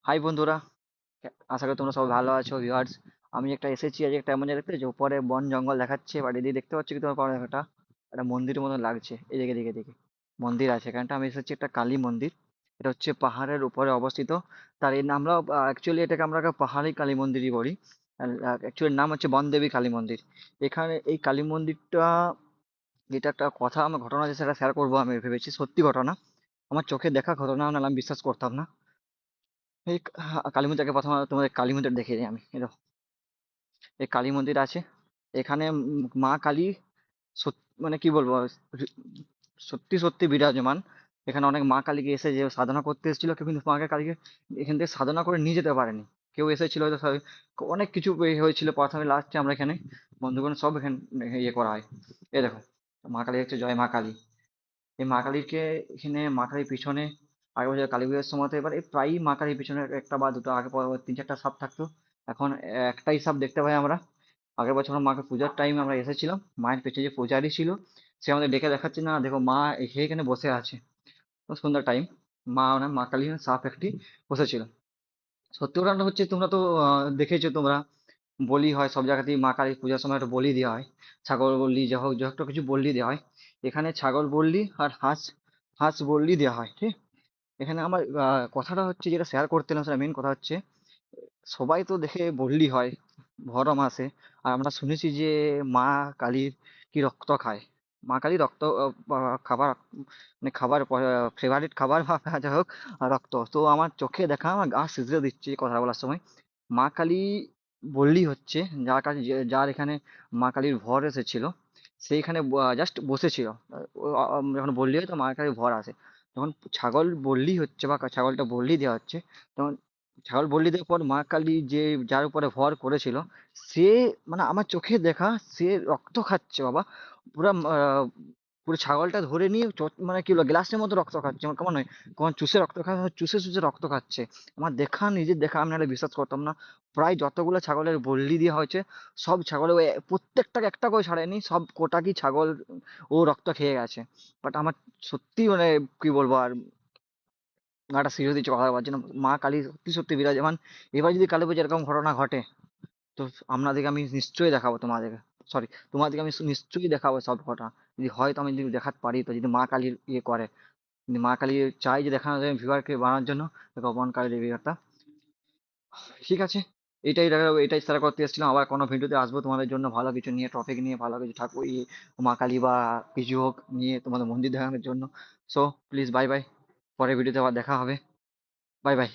High বন্ধুরা, আশা করি তোমরা সবাই ভালো আছো ভিউয়ার্স। আমি একটা এসেছি আজ একটা এমন জায়গা দেখতে যে উপরে বন জঙ্গল দেখাচ্ছে, বাট এদিকে দেখতে পাচ্ছি কি তোমার পাহাড় একটা একটা মন্দিরের মতো লাগছে। এদিকে দিকে দিকে মন্দির আছে এখানটা। আমি এসেছি একটা কালী মন্দির। এটা হচ্ছে পাহাড়ের উপরে অবস্থিত। তার এই আমরা অ্যাকচুয়ালি এটাকে আমরা একটা পাহাড়ি কালী মন্দিরই বলি। অ্যাকচুয়ালি নাম হচ্ছে বনদেবী কালী মন্দির। এখানে এই কালী মন্দিরটা, যেটা একটা কথা আমার ঘটনা আছে সেটা শেয়ার করবো, আমি ভেবেছি সত্যি ঘটনা, আমার চোখে দেখা ঘটনা, নাহলে আমি বিশ্বাস করতাম না। এই কালী মন্দিরকে প্রথমে তোমাদের কালী মন্দির দেখিয়ে দিই আমি। এই দেখো, এই কালী মন্দির আছে এখানে। মা কালী মানে কি বলবো, সত্যি সত্যি বিরাজমান। এখানে অনেক মা কালীকে এসে যে সাধনা করতে এসেছিল কেউ, কিন্তু মা কালীকে এখান থেকে সাধনা করে নিয়ে যেতে পারেনি। কেউ এসেছিল হয়তো অনেক কিছু হয়েছিল, প্রথমে লাস্টে আমরা এখানে বন্ধুগণ সব এখানে ইয়ে করা হয়। এই দেখো, মা কালী হচ্ছে জয় মা কালী। এই মা কালীকে এখানে, মা কালীর পিছনে আগের বছর কালী পুজোর সময় তো এবার এই প্রায়ই মা কালীর পিছনে একটা বা দুটো, আগে পরে তিন চারটা সাপ থাকতো, এখন একটাই সাপ দেখতে পাই আমরা। আগের বছর মাকে পূজার টাইমে আমরা এসেছিলাম, মায়ের পেছনে যে পূজারি ছিল সে আমাদের ডেকে দেখাচ্ছে, না দেখো মা এখানে বসে আছে। খুব সুন্দর টাইম। মা কালী সাপ একটি বসেছিল। সত্যি ঘটনাটা হচ্ছে, তোমরা তো দেখেছো তোমরা, বলি হয় সব জায়গাতেই মা কালী পূজার সময় একটা বলি দেওয়া হয়। ছাগল বললি যা হোক, যা একটা কিছু বললি দেওয়া হয়। এখানে ছাগল বললি আর হাঁস হাঁস বললি দেওয়া হয়, ঠিক। এখানে আমার কথাটা হচ্ছে, যেটা শেয়ার করতে এলাম সেটা মেন কথা হচ্ছে, সবাই তো দেখে বললি হয় ভরম মাসে। আর আমরা শুনেছি যে মা কালীর কি রক্ত খায়। মা কালী রক্ত খাবার, মানে খাবার ফেভারিট খাবার বা যাই হোক, রক্ত তো আমার চোখে দেখা, আমার গা শিরশিরে দিচ্ছে এই কথা বলার সময়। মা কালী বললি হচ্ছে, যার কাছে যার এখানে মা কালীর ভর এসেছিল, সেইখানে জাস্ট বসেছিল। যখন বললি হয় তো মা কালীর ভর আসে। যখন ছাগল বললি হচ্ছে বা ছাগলটা বললি দেওয়া হচ্ছে, তখন ছাগল বললি দেওয়ার পর মা কালী যে যার উপরে ভর করেছিল, সে, মানে আমার চোখে দেখা, সে রক্ত খাচ্ছে বাবা। পুরো পুরো ছাগলটা ধরে নিয়ে মানে কি বলবো, গ্লাসের মতো রক্ত খাচ্ছে। আমার কেমন নয়, কখন চুষে রক্ত খায়, চুষে চুষে রক্ত খাচ্ছে। আমার দেখা, নিজের দেখা, আমি নাহলে বিশ্বাস করতাম না। প্রায় যতগুলো ছাগলের বল্লি দেওয়া হয়েছে, সব ছাগলে প্রত্যেকটাকে একটা করে ছাড়েনি, সব কোটাকি ছাগল ও রক্ত খেয়ে গেছে। বাট আমার সত্যি মানে কি বলবো আর, গাটা শিহরে দিচ্ছে কথা বলার জন্য। মা কালী সত্যি সত্যি বিরাজমান। এবার যদি কালী পুজো এরকম ঘটনা ঘটে, তো আপনাদেরকে আমি নিশ্চয়ই দেখাবো, তোমাদেরকে, সরি, তোমাদেরকে আমি নিশ্চয়ই দেখাবো সব ঘটনা। যদি হয় তো আমি যদি দেখাতে পারি, তো যদি মা কালীর ইয়ে করে, যদি মা কালী চাই যে দেখানো যায় ভিউয়ারকে বানানোর জন্য, গোপন কালী দেবী একটা, ঠিক আছে। এটাই শেয়ার করতে এসেছিলাম। আবার কোনো ভিডিওতে আসবো তোমাদের জন্য, ভালো কিছু নিয়ে, টপিক নিয়ে, ভালো কিছু ঠাকুর মা কালী বা কিছু হোক নিয়ে তোমাদের মন্দির দেখানোর জন্য। সো প্লিজ বাই বাই, পরের ভিডিওতে আবার দেখা হবে। Bye bye.